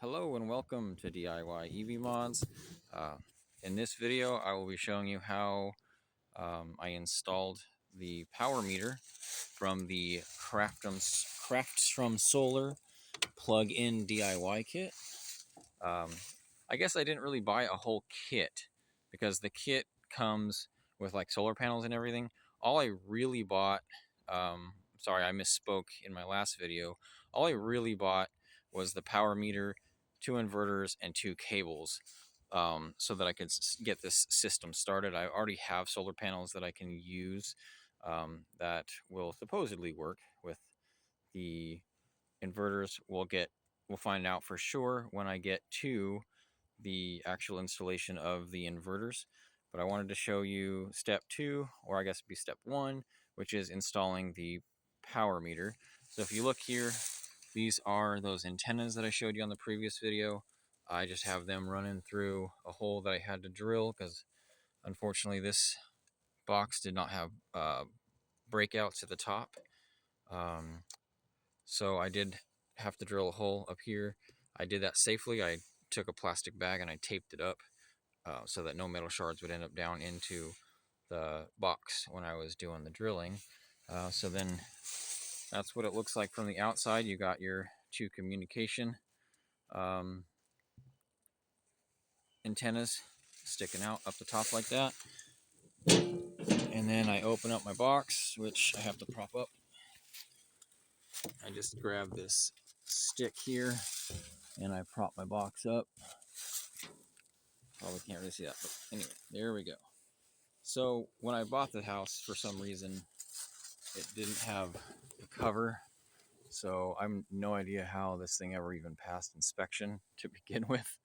Hello and welcome to DIY EV Mods. Uh, in this video, I will be showing you how I installed the power meter from the Craftstrom Solar plug-in DIY kit. Um, I guess I didn't really buy a whole kit because the kit comes with like solar panels and everything. All I really bought, sorry, I misspoke in my last video. All I really bought was the power meter, two inverters, and two cables, so that I could get this system started. I already have solar panels that I can use that will supposedly work with the inverters. We'll find out for sure when I get to the actual installation of the inverters. But I wanted to show you step two, or I guess it'd be step one, which is installing the power meter. So if you look here, these are those antennas that I showed you on the previous video. I just have them running through a hole that I had to drill because unfortunately this box did not have breakouts at the top. So I did have to drill a hole up here. I did that safely. I took a plastic bag and I taped it up so that no metal shards would end up down into the box when I was doing the drilling. So then that's what it looks like from the outside. You got your two communication antennas sticking out up the top like that. And then I open up my box, which I have to prop up. I just grab this stick here and I prop my box up. Probably can't really see that, but anyway, there we go. So when I bought the house, for some reason, it didn't have a cover. So I have no idea how this thing ever even passed inspection to begin with.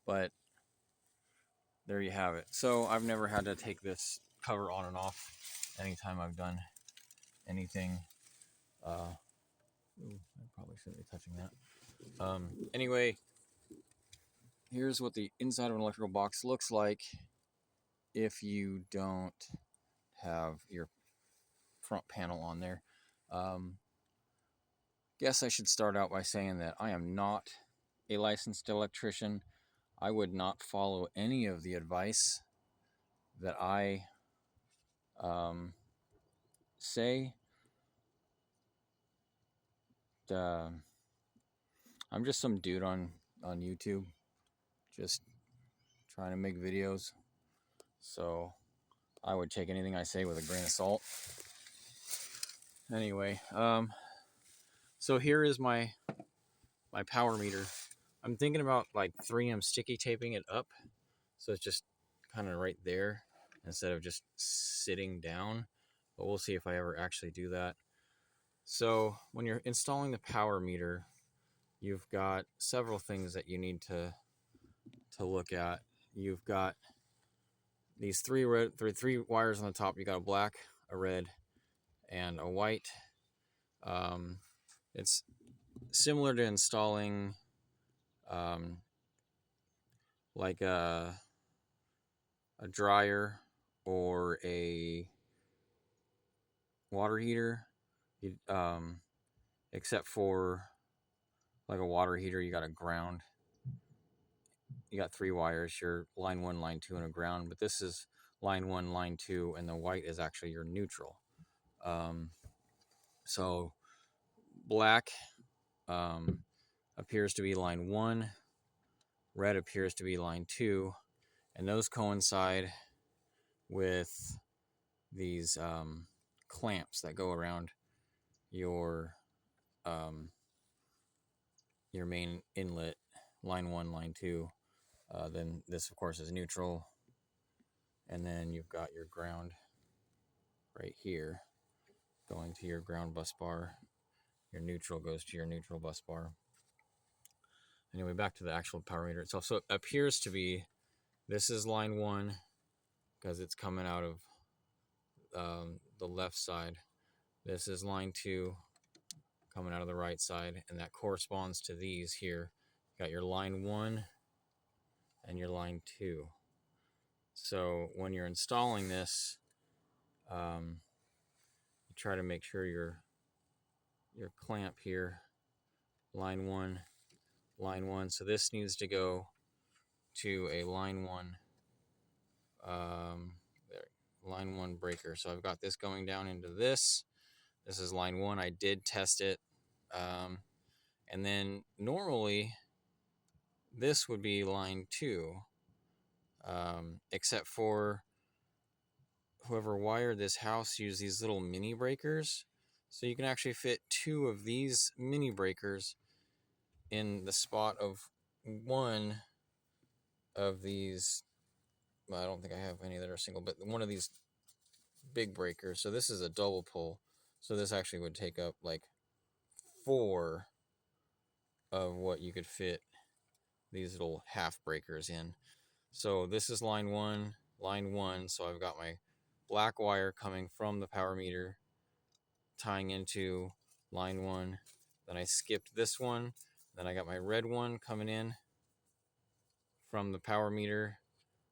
But there you have it. So I've never had to take this cover on and off anytime I've done anything. I probably shouldn't be touching that. Anyway, here's what the inside of an electrical box looks like if you don't have your front panel on there. Guess I should start out by saying that I am not a licensed electrician. I would not follow any of the advice that I say. I'm just some dude on YouTube, just trying to make videos. So I would take anything I say with a grain of salt. Anyway, so here is my power meter. I'm thinking about like 3M sticky taping it up, so it's just kind of right there instead of just sitting down. But we'll see if I ever actually do that. So when you're installing the power meter, you've got several things that you need to look at. You've got these three wires on the top. You got a black, a red, and a white. It's similar to installing like a dryer or a water heater. Except for like a water heater, you got a ground. You got three wires, your line 1, line 2, and a ground. But this is line 1, line 2, and the white is actually your neutral. So black appears to be line 1, red appears to be line 2, and those coincide with these clamps that go around your main inlet, line 1, line 2. Then this, of course, is neutral, and then you've got your ground right here going to your ground bus bar. Your neutral goes to your neutral bus bar. Anyway, back to the actual power meter itself. So it appears to be, this is line 1 because it's coming out of the left side. This is line 2 coming out of the right side, and that corresponds to these here. You got your line 1 and your line 2. So when you're installing this, you try to make sure your clamp here, line 1, line 1. So this needs to go to a line 1, there, line 1 breaker. So I've got this going down into this. This is line 1. I did test it. And then normally this would be line 2, except for whoever wired this house used these little mini breakers. So you can actually fit 2 of these mini breakers in the spot of one of these. Well, I don't think I have any that are single, but one of these big breakers. So this is a double pull. So this actually would take up like 4 of what you could fit these little half breakers in. So this is line 1. So I've got my black wire coming from the power meter tying into line 1. Then I skipped this one. Then I got my red one coming in from the power meter,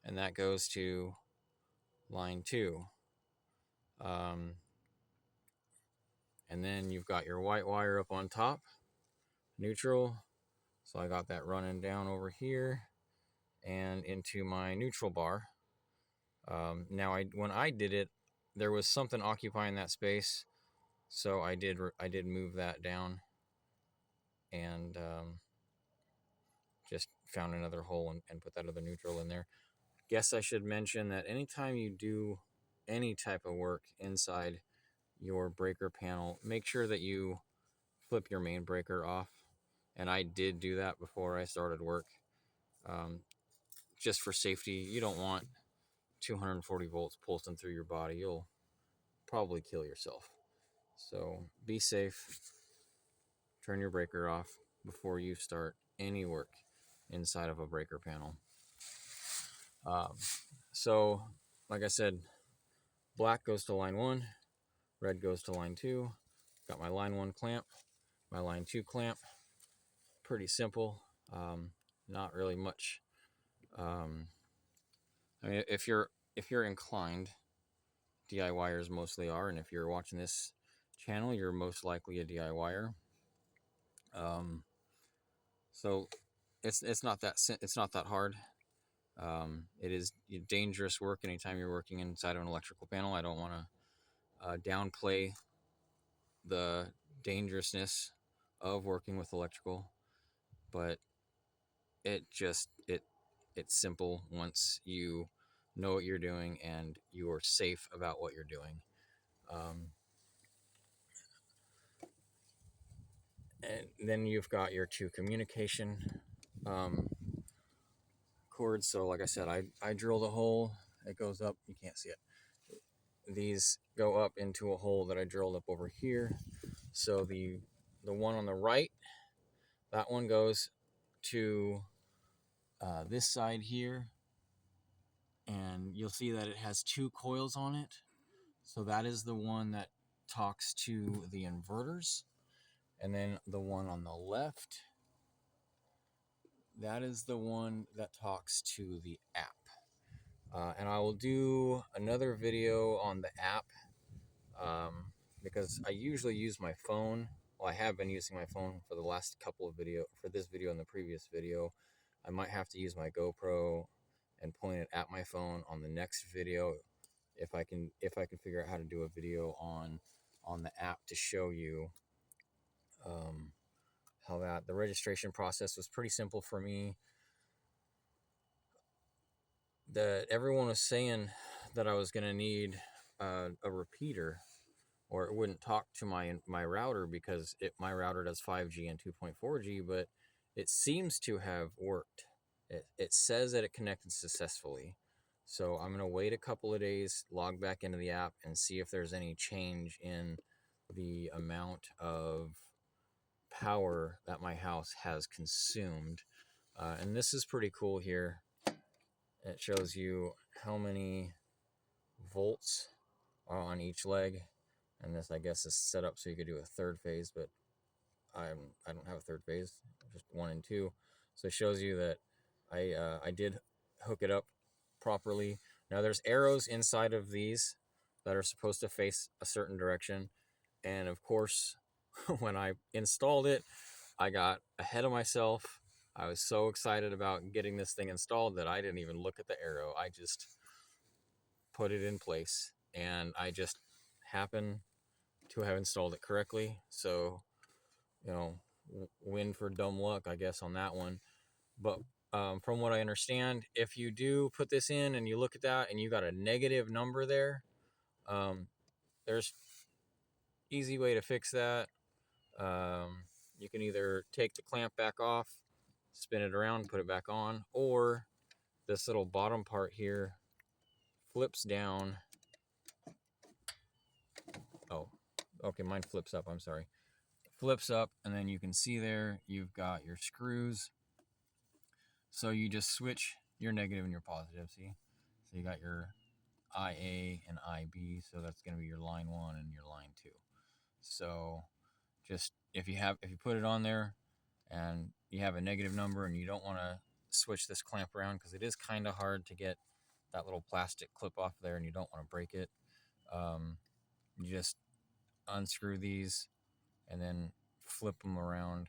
and that goes to line 2. And then you've got your white wire up on top, neutral. So I got that running down over here and into my neutral bar. Now, when I did it, there was something occupying that space, so I did move that down and just found another hole and put that other neutral in there. Guess I should mention that anytime you do any type of work inside your breaker panel, make sure that you flip your main breaker off. And I did do that before I started work. Just for safety, you don't want 240 volts pulsing through your body. You'll probably kill yourself. So be safe. Turn your breaker off before you start any work inside of a breaker panel. So, like I said, black goes to line 1, red goes to line 2. Got my line 1 clamp, my line 2 clamp. Pretty simple. Not really much. I mean, if you're inclined, DIYers mostly are, and if you're watching this channel, you're most likely a DIYer. So it's not that hard. It is dangerous work anytime you're working inside of an electrical panel. I don't want to downplay the dangerousness of working with electrical, but it's simple once you know what you're doing and you're safe about what you're doing. And then you've got your 2 communication cords. So like I said, I drilled a hole. It goes up. You can't see it. These go up into a hole that I drilled up over here. So the one on the right, that one goes to this side here, and you'll see that it has 2 coils on it. So that is the one that talks to the inverters. And then the one on the left, that is the one that talks to the app. And I will do another video on the app because I usually use my phone. Well, I have been using my phone for the last couple of videos, for this video and the previous video. I might have to use my GoPro and point it at my phone on the next video if I can figure out how to do a video on the app to show you how that the registration process was pretty simple for me. That everyone was saying that I was going to need a repeater, or it wouldn't talk to my router because my router does 5G and 2.4G, but it seems to have worked. It says that it connected successfully. So I'm going to wait a couple of days, log back into the app, and see if there's any change in the amount of power that my house has consumed. And this is pretty cool here. It shows you how many volts are on each leg. And this, I guess, is set up so you could do a third phase, but I don't have a third phase, just 1 and 2. So it shows you that I did hook it up properly. Now there's arrows inside of these that are supposed to face a certain direction. And of course, when I installed it, I got ahead of myself I was so excited about getting this thing installed that I didn't even look at the arrow. I just put it in place, and I just happened to have installed it correctly. So, you know, win for dumb luck, I guess, on that one. But from what I understand, if you do put this in and you look at that and you got a negative number there, there's easy way to fix that. You can either take the clamp back off, spin it around, put it back on, or this little bottom part here flips down. Oh, okay, mine flips up, I'm sorry. Flips up, and then you can see there you've got your screws. So you just switch your negative and your positive, see? So you got your IA and IB, so that's going to be your line 1 and your line 2. So just if you put it on there and you have a negative number and you don't want to switch this clamp around, because it is kind of hard to get that little plastic clip off there and you don't want to break it, you just unscrew these and then flip them around.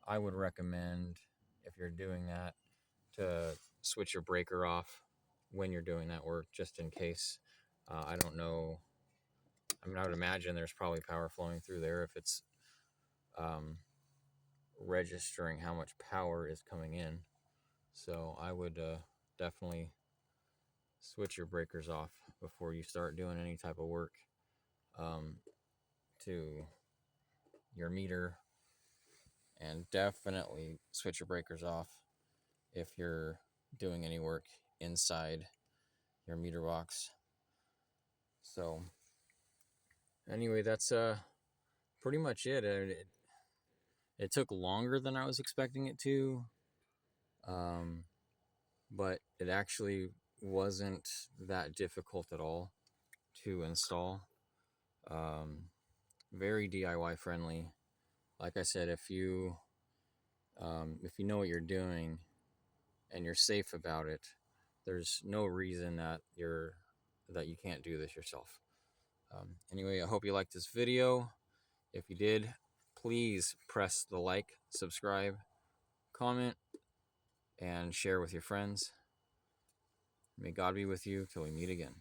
I would recommend, if you're doing that, to switch your breaker off when you're doing that work, just in case. I don't know. I mean, I would imagine there's probably power flowing through there if it's registering how much power is coming in. So I would definitely switch your breakers off before you start doing any type of work to your meter, and definitely switch your breakers off if you're doing any work inside your meter box. So anyway, that's pretty much it. It took longer than I was expecting it to, but it actually wasn't that difficult at all to install. Very DIY friendly. Like I said, if you know what you're doing and you're safe about it, there's no reason that you can't do this yourself. Anyway, I hope you liked this video. If you did, please press the like, subscribe, comment, and share with your friends. May God be with you till we meet again.